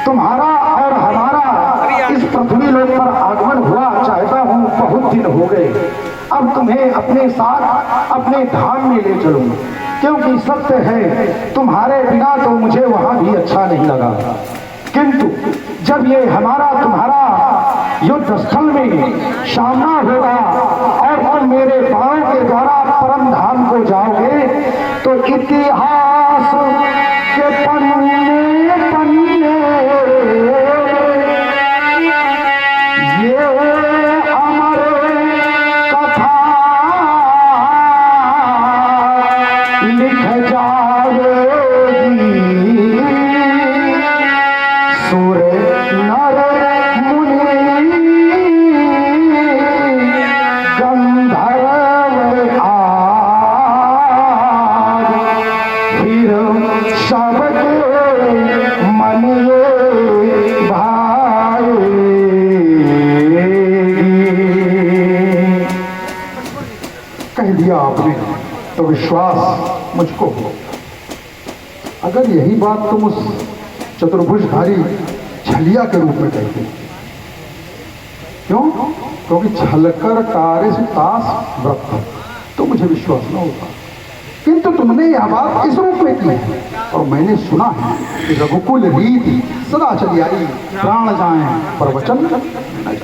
तुम्हारा और हमारा इस पृथ्वी लोक पर आगमन हुआ चाहता हूँ, बहुत दिन हो गए। अब तुम्हें अपने साथ अपने धाम में ले चलूं, क्योंकि सत्य है तुम्हारे बिना तो मुझे वहां भी अच्छा नहीं लगा। किंतु जब ये हमारा तुम्हारा युद्ध स्थल में सामना होगा और तुम मेरे पांव के द्वारा परम धाम को जाओगे तो इतिहास के पन्ने पन्ने ये अमर कथा लिख जाएगी। सुर नर मुनि गंधर्व आज फिर सबके मन कह दिया आपने तो विश्वास मुझको हो। अगर यही बात तुम उस चतुर्भुजधारी छलिया के रूप में कहते, क्यों? क्योंकि छलकर कार्य तास व्रत तो मुझे विश्वास न होता, किंतु तुमने यह बात इस रूप में की है और मैंने सुना है कि रघुकुल रीति सदा चली आई, प्राण जाए पर वचन न जाए।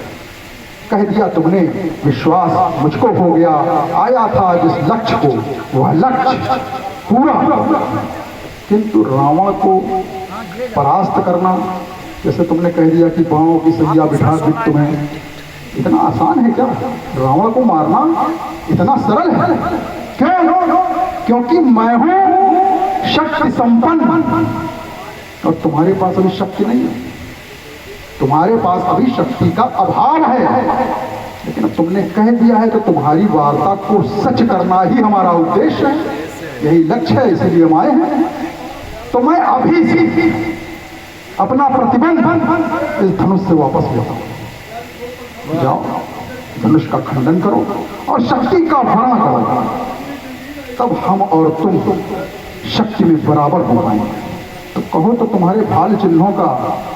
कह दिया तुमने, विश्वास मुझको हो गया। आया था जिस लक्ष्य को वह लक्ष्य पूरा, किंतु रावण को परास्त करना, जैसे तुमने कह दिया कि बाणों की सैया बिठा दी तुम्हें, इतना आसान है क्या? रावण को मारना इतना सरल है? क्यों? क्योंकि मैं हूं शक्ति संपन्न और तुम्हारे पास अभी शक्ति नहीं है, तुम्हारे पास अभी शक्ति का अभाव है। लेकिन अब तुमने कह दिया है तो तुम्हारी वार्ता को सच करना ही हमारा उद्देश्य है, यही लक्ष्य है, इसीलिए हम आए हैं। तो मैं अभी से अपना प्रतिबंध इस धनुष से वापस लेता हूं। जाओ, धनुष का खंडन करो और शक्ति का भरण करो, तब हम और तुम शक्ति में बराबर हो पाएंगे। तो कहो तो तुम्हारे भाल चिन्हों का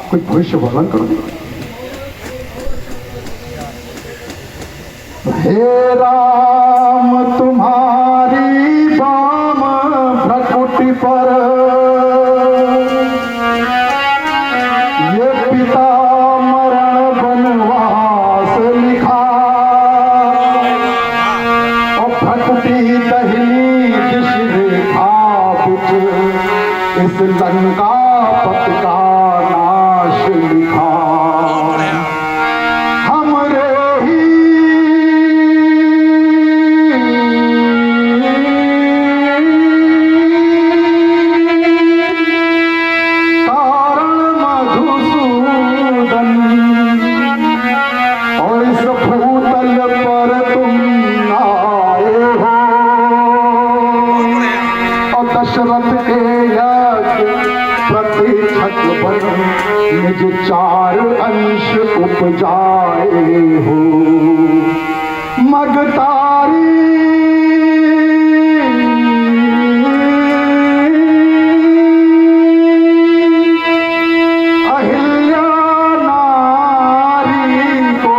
कोई भविष्य वर्णन करो। हे राम तुम्हारी बाम भ्रकुटी पर ये पिता मरण वनवास लिखा और भ्रकुटी दहिनी दिश रेखा बिच इस लंका पत का नाश लिखा। हमरे ही कारण मधुसूदन और इस भूतल पर तुम आए हो और दशरथ के प्रतिक्षक बन निज चार अंश उपजाए हो। मगतारी अहिल्या नारी को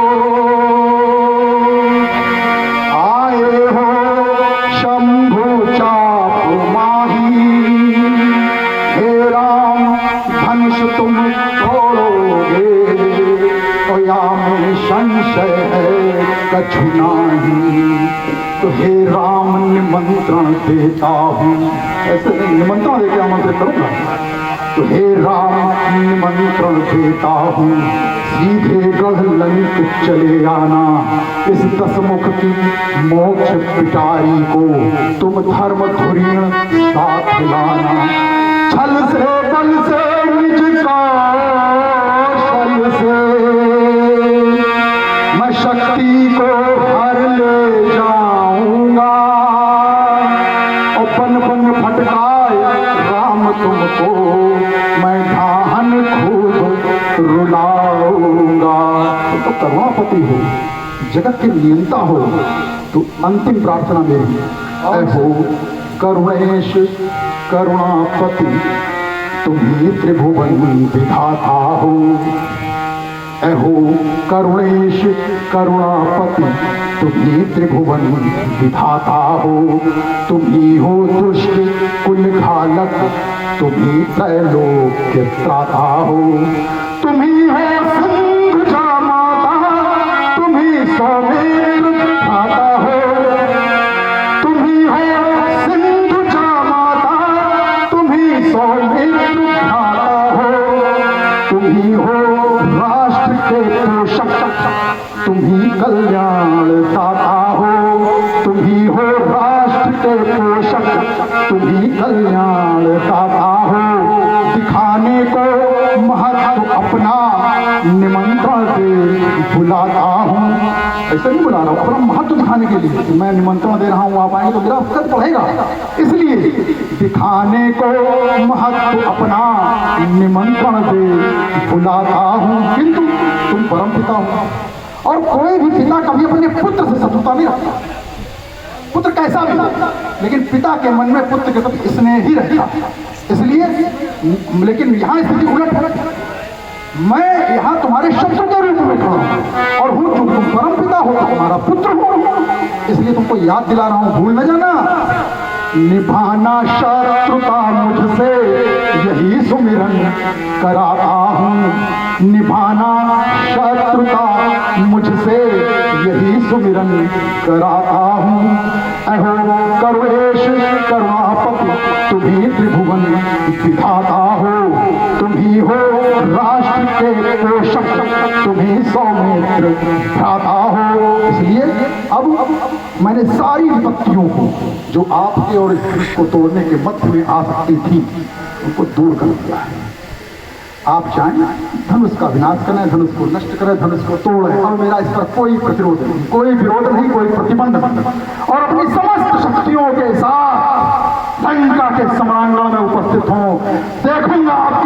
आए हो शंभु चाप माही। हे राम धनुष तुम तोड़ोगे तो या में संशय है कछु नहीं। तो हे राम निमंत्रण देता हूँ, ऐसे निमंत्रण देके आमंत्रित करूंगा। तो हे राम निमंत्रण देता हूँ, सीधे गढ़ लंक चले आना। इस दसमुख की मोक्ष पिटारी को तुम धर्म धुरीण साथ लाना। छल से बल से निज कौशल से शक्ति को हर ले जाऊंगा और बन बन भटकाए राम तुमको मैं धान खूब रुलाऊंगा। तो करुणापति हो, जगत के नियंता हो, तो अंतिम प्रार्थना मेरी, ऐ हो करुणेश करुणापति तुम्ही त्रिभुवन विधाता हो। ऐ हो करुणेश करुणापति तुम्ही त्रिभुवन विधाता हो। तुम्ही हो दुष्ट कुल घालक तुम्ही त्रैलोक्य त्राता हो। तुम्ही हो सिंधुजा माता तुम्ही सौमित्र भ्राता हो। तुम्ही हो सिंधुजा माता तुम्ही सौमित्र भ्राता हो। तुम्ही हो राष्ट्र के पोषक तुम्ही कल्याण दाता हो। तुम्ही हो राष्ट्र के पोषक तुम्ही कल्याण दाता हो। दिखाने को महत्व अपना निमंत्रण दे बुलाता हूँ। ऐसे नहीं बुला रहा हूँ, अपना महत्व दिखाने के लिए मैं निमंत्रण दे रहा हूँ, आप आएंगे तो मेरा वक्त बढ़ेगा। इसलिए दिखाने को महत्व अपना निमंत्रण दे बुलाता हूँ। किंतु तुम परम पिता हो, और कोई भी पिता कभी अपने पुत्र से शत्रुता नहीं रखता, पुत्र कैसा भी, लेकिन पिता के मन में पुत्र के प्रति स्नेह ही रहता। इसलिए लेकिन यहाँ स्थिति उलट है, मैं यहाँ तुम्हारे शत्रु के रूप में खड़ा हूँ और हूँ तुम परम पिता हो, तुम्हारा पुत्र हो। इसलिए तुमको याद दिला रहा हूँ, भूल न जाना। निभाना शत्रुता मुझसे यही सुमिरन कराता हूँ। निभाना शत्रुता मुझसे यही सुमिरन कराता हूँ। अहो करुणेश करुणापति तुम्ही त्रिभुवन विधाता हो। तुम्ही हो राष्ट्र के पोषक तुम्ही सौमित्र भ्राता हो। इसलिए अब मैंने सारी विपत्तियों को जो आपके और इस वृक्ष को तोड़ने के मध्य में आ सकती थी उनको दूर कर दिया है। आप चाहें धनुष का विनाश करें, धनुष को नष्ट करें, धनुष को तोड़ें, और मेरा इस पर कोई प्रतिरोध नहीं, कोई विरोध नहीं, कोई प्रतिबंध नहीं। और अपनी समस्त शक्तियों के साथ लंका के समांगण में उपस्थित हूं। देखूंगा आपके